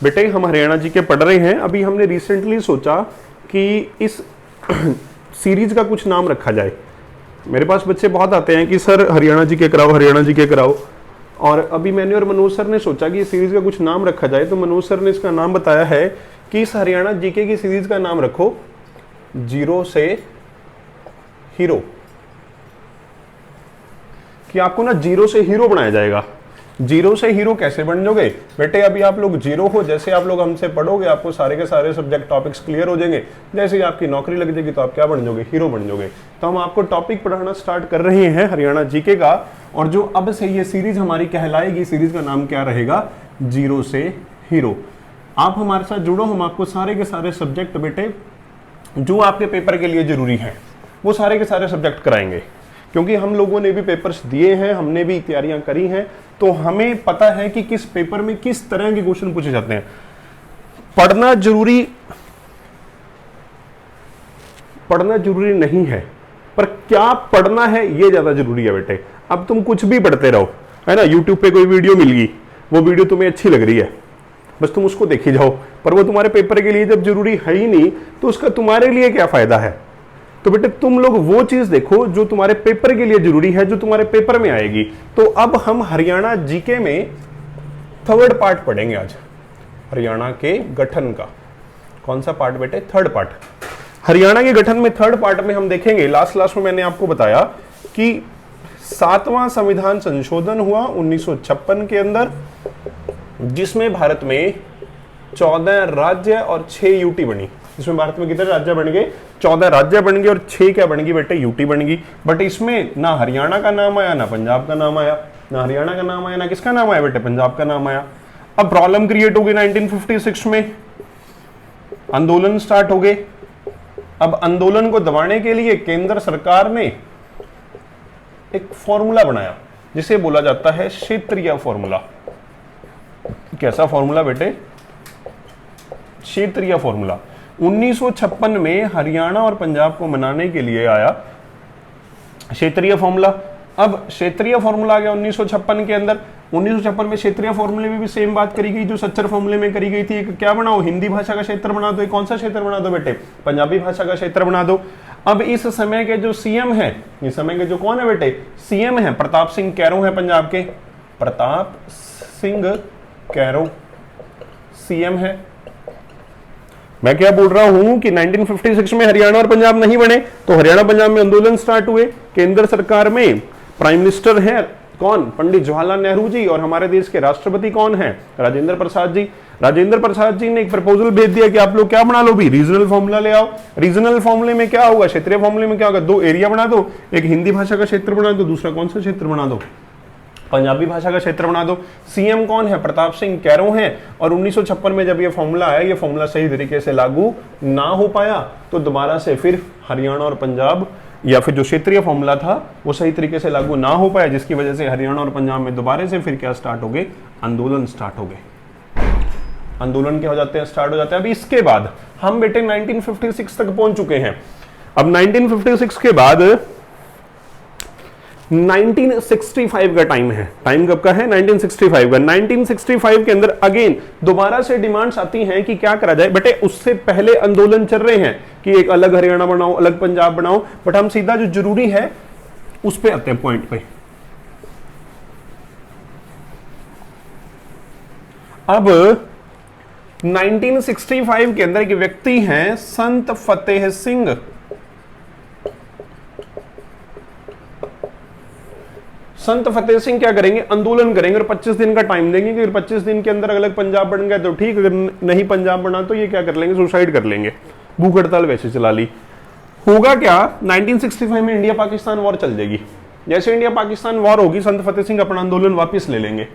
बेटे हम हरियाणा जी के पढ़ रहे हैं। अभी हमने रिसेंटली सोचा कि इस सीरीज का कुछ नाम रखा जाए। मेरे पास बच्चे बहुत आते हैं कि सर हरियाणा जी के कराओ, हरियाणा जी के कराओ। और अभी मैंने और मनोज सर ने सोचा कि इस सीरीज का कुछ नाम रखा जाए। तो मनोज सर ने इसका नाम बताया है कि इस हरियाणा जीके की सीरीज का नाम रखो जीरो से हीरो, कि आपको ना जीरो से हीरो बनाया जाएगा। जीरो से हीरो कैसे बन जाओगे बेटे? अभी आप लोग जीरो हो, जैसे आप लोग हमसे पढ़ोगे आपको सारे के सारे सब्जेक्ट टॉपिक्स क्लियर हो जाएंगे। जैसे ही आपकी नौकरी लग जाएगी तो आप क्या बन जाओगे? हीरो बन जाओगे। तो हम आपको टॉपिक पढ़ाना स्टार्ट कर रहे हैं हरियाणा जीके का, और जो अब से ये सीरीज हमारी कहलाएगी, सीरीज का नाम क्या रहेगा? जीरो से हीरो। आप हमारे साथ जुड़ो, हम आपको सारे के सारे सब्जेक्ट बेटे जो आपके पेपर के लिए जरूरी है वो सारे के सारे सब्जेक्ट कराएंगे, क्योंकि हम लोगों ने भी पेपर्स दिए हैं, हमने भी तैयारियां करी हैं, तो हमें पता है कि किस पेपर में किस तरह के क्वेश्चन पूछे जाते हैं। पढ़ना जरूरी नहीं है, पर क्या पढ़ना है ये ज्यादा जरूरी है बेटे। अब तुम कुछ भी पढ़ते रहो, है ना, यूट्यूब पे कोई वीडियो मिल गई, वो वीडियो तुम्हें अच्छी लग रही है, बस तुम उसको देखी जाओ, पर वो तुम्हारे पेपर के लिए जब जरूरी है ही नहीं तो उसका तुम्हारे लिए क्या फायदा है? तो बेटे तुम लोग वो चीज देखो जो तुम्हारे पेपर के लिए जरूरी है, जो तुम्हारे पेपर में आएगी। तो अब हम हरियाणा जीके में थर्ड पार्ट पढ़ेंगे आज, हरियाणा के गठन का। कौन सा पार्ट बेटे? Third part. हरियाणा के गठन में थर्ड पार्ट में हम देखेंगे, लास्ट में मैंने आपको बताया कि 7वां संविधान संशोधन हुआ 1956 के अंदर, जिसमें भारत में 14 राज्य और 6 यूटी बनी। इसमें भारत में कितने राज्य बन गए? 14 राज्य बन गए और 6 क्या बन गई बेटे? यूटी बन गई। बट इसमें ना हरियाणा का नाम आया, ना पंजाब का नाम आया। ना हरियाणा का नाम आया, ना किसका नाम आया बेटे? पंजाब का नाम आया। अब प्रॉब्लम क्रिएट हो गई 1956 में, आंदोलन स्टार्ट हो गए। अब आंदोलन को दबाने के लिए केंद्र सरकार ने एक फॉर्मूला बनाया जिसे बोला जाता है क्षेत्रीय फॉर्मूला। कैसा फॉर्मूला बेटे? क्षेत्रीय फॉर्मूला। 1956 में हरियाणा और पंजाब को मनाने के लिए आया क्षेत्रीय फॉर्मूला। अब क्षेत्रीय फॉर्मूला आ गया 1956 के अंदर। 1956 में क्षेत्रीय फॉर्मूले में भी सेम बात करी गई जो सच्चर फॉर्मूले में करी गई थी। क्या बनाओ? हिंदी भाषा का क्षेत्र बना दो। कौन सा क्षेत्र बना दो बेटे? पंजाबी भाषा का क्षेत्र बना दो। अब इस समय के जो सीएम है, इस समय के जो कौन है बेटे? सीएम है प्रताप सिंह कैरो है पंजाब के। प्रताप सिंह कैरो सीएम है। मैं क्या बोल रहा हूं कि 1956 में हरियाणा और पंजाब नहीं बने, तो हरियाणा पंजाब में आंदोलन स्टार्ट हुए। केंद्र सरकार में प्राइम मिनिस्टर है कौन? पंडित जवाहरलाल नेहरू जी। और हमारे देश के राष्ट्रपति कौन है? राजेंद्र प्रसाद जी। राजेंद्र प्रसाद जी ने एक प्रपोजल भेज दिया कि आप लोग क्या बना लो भी, रीजनल फॉर्मूला ले आओ। रीजनल फॉर्मूले में क्या होगा? क्षेत्रीय फॉर्मूले में क्या होगा? 2 एरिया बना दो, एक हिंदी भाषा का क्षेत्र बना दो, दूसरा कौन सा क्षेत्र बना दो? पंजाबी भाषा का क्षेत्र बना दो। सीएम कौन है? प्रताप सिंह कैरो हैं। और 1956 में जब ये फॉर्मूला आया, ये फॉर्मूला सही तरीके से लागू ना हो पाया, तो दोबारा से फिर हरियाणा और पंजाब, या फिर जो क्षेत्रीय फॉर्मूला था वो सही तरीके से लागू ना हो पाया, जिसकी वजह से हरियाणा और पंजाब में दोबारा से फिर क्या स्टार्ट हो गए? आंदोलन स्टार्ट हो गए। आंदोलन क्या हो जाते हैं? स्टार्ट हो जाते हैं। अभी इसके बाद हम बेटे 1956 तक पहुंच चुके हैं। अब 1956 के बाद 1965 का टाइम है। टाइम कब का है? 1965 का। 1965 के अंदर अगेन दोबारा से डिमांड्स आती हैं कि क्या करा जाए बेटे। उससे पहले आंदोलन चल रहे हैं कि एक अलग हरियाणा बनाओ, अलग पंजाब बनाओ, बट हम सीधा जो जरूरी है उस पे आते हैं, पॉइंट पे। अब 1965 के अंदर एक व्यक्ति हैं संत फतेह सिंह। संत फतेह सिंह क्या करेंगे? आंदोलन करेंगे और 25 दिन का टाइम देंगे कि 25 दिन के अंदर अलग पंजाब बन गया तो ठीक, अगर नहीं पंजाब बना तो ये क्या कर लेंगे? सुसाइड कर लेंगे। भूख हड़ताल वैसे चला ली। होगा क्या? 1965 में इंडिया पाकिस्तान वॉर चल जाएगी। जैसे इंडिया पाकिस्तान वॉर होगी, संत फतेह सिंह अपना आंदोलन वापस ले लेंगे।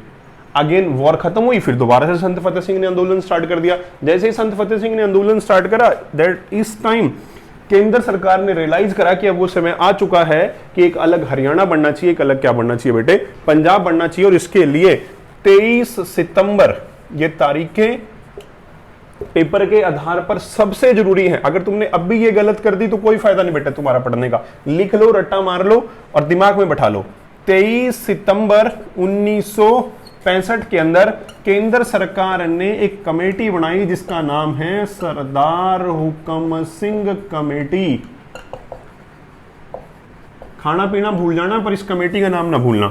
अगेन वॉर खत्म हुई, फिर दोबारा से संत फतेह सिंह ने आंदोलन स्टार्ट कर दिया। जैसे ही संत फतेह सिंह ने आंदोलन स्टार्ट करा, दैट इस टाइम केंद्र सरकार ने रियलाइज करा कि अब वो समय आ चुका है कि एक अलग हरियाणा बनना चाहिए, एक अलग क्या बनना चाहिए बेटे? पंजाब बनना चाहिए। और इसके लिए 23 सितंबर ये तारीखें पेपर के आधार पर सबसे जरूरी है। अगर तुमने अब भी ये गलत कर दी तो कोई फायदा नहीं बेटा तुम्हारा पढ़ने का। लिख लो, रट्टा मार लो और दिमाग में बैठा लो। 23 सितंबर 1965 1965 के अंदर केंद्र सरकार ने एक कमेटी बनाई जिसका नाम है सरदार हुकम सिंह कमेटी। खाना पीना भूल जाना पर इस कमेटी का नाम ना भूलना।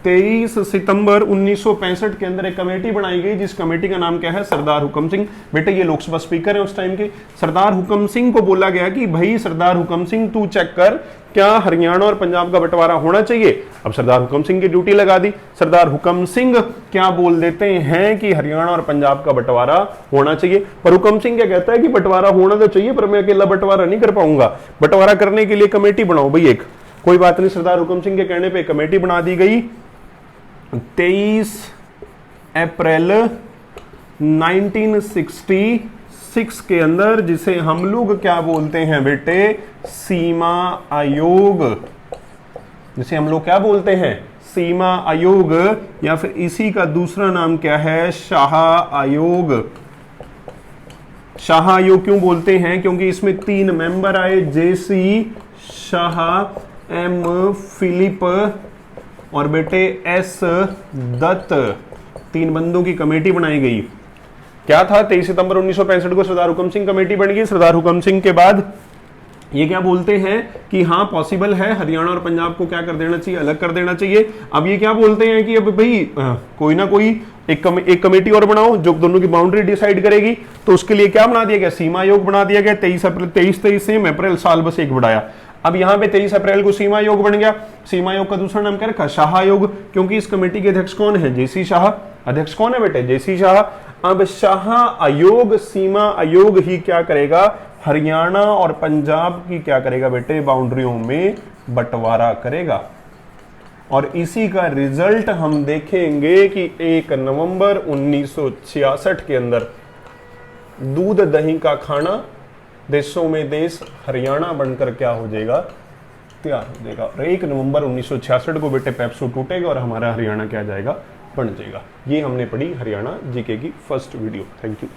23 सितंबर 1965 के अंदर एक कमेटी बनाई गई जिस कमेटी का नाम क्या है, सरदार हुकम सिंह। बेटे ये लोकसभा स्पीकर है उस टाइम के। सरदार हुकम सिंह को बोला गया कि भाई सरदार हुकम सिंह तू चेक कर क्या हरियाणा और पंजाब का बंटवारा होना चाहिए। अब सरदार हुकम सिंह की ड्यूटी लगा दी। सरदार हुकम सिंह क्या बोल देते हैं कि हरियाणा और पंजाब का बंटवारा होना चाहिए, पर हुकम सिंह क्या कहता है कि बंटवारा होना तो चाहिए पर मैं अकेला बंटवारा नहीं कर पाऊंगा, बंटवारा करने के लिए कमेटी बनाओ भाई एक। कोई बात नहीं, सरदार हुकम सिंह के कहने पे कमेटी बना दी गई। 23 अप्रैल 1966 के अंदर, जिसे हम लोग क्या बोलते हैं बेटे, सीमा आयोग। जिसे हम लोग क्या बोलते हैं, सीमा आयोग, या फिर इसी का दूसरा नाम क्या है, शाह आयोग। शाह आयोग क्यों बोलते हैं, क्योंकि इसमें 3 मेंबर आए, जेसी शाह, एम फिलिप और बेटे एस दत्त। 3 बंदों की कमेटी बनाई गई। क्या था, 23 सितंबर 1965 को सरदार हुकम सिंह कमेटी बन गई। सरदार हुकम सिंह के बाद ये क्या बोलते हैं कि हाँ पॉसिबल है हरियाणा और पंजाब को क्या कर देना चाहिए, अलग कर देना चाहिए। अब ये क्या बोलते हैं कि अब भाई कोई ना कोई एक कमेटी और बनाओ जो दोनों की बाउंड्री डिसाइड करेगी। तो उसके लिए क्या बना दिया गया, सीमा आयोग बना दिया गया। 23 सेम अप्रैल, साल बस एक बढ़ाया। अब यहां पे 23 अप्रैल को सीमा आयोग बन गया। सीमा आयोग का दूसरा नाम क्या रखा, शाह आयोग, क्योंकि इस कमेटी के अध्यक्ष कौन है, जेसी शाह। अध्यक्ष कौन है बेटे, जेसी शाह। अब शाह आयोग, सीमा आयोग ही क्या करेगा, हरियाणा और पंजाब की क्या करेगा बेटे, बाउंड्रियों में बंटवारा करेगा। और इसी का रिजल्ट हम देखेंगे कि 1 नवंबर 1966 के अंदर दूध दही का खाना देशों में देश हरियाणा बनकर क्या हो जाएगा, तैयार हो जाएगा। और 1 नवंबर 1966 को बेटे पेप्सू टूटेगा और हमारा हरियाणा क्या जाएगा, बन जाएगा। ये हमने पढ़ी हरियाणा जीके की फर्स्ट वीडियो। Thank you.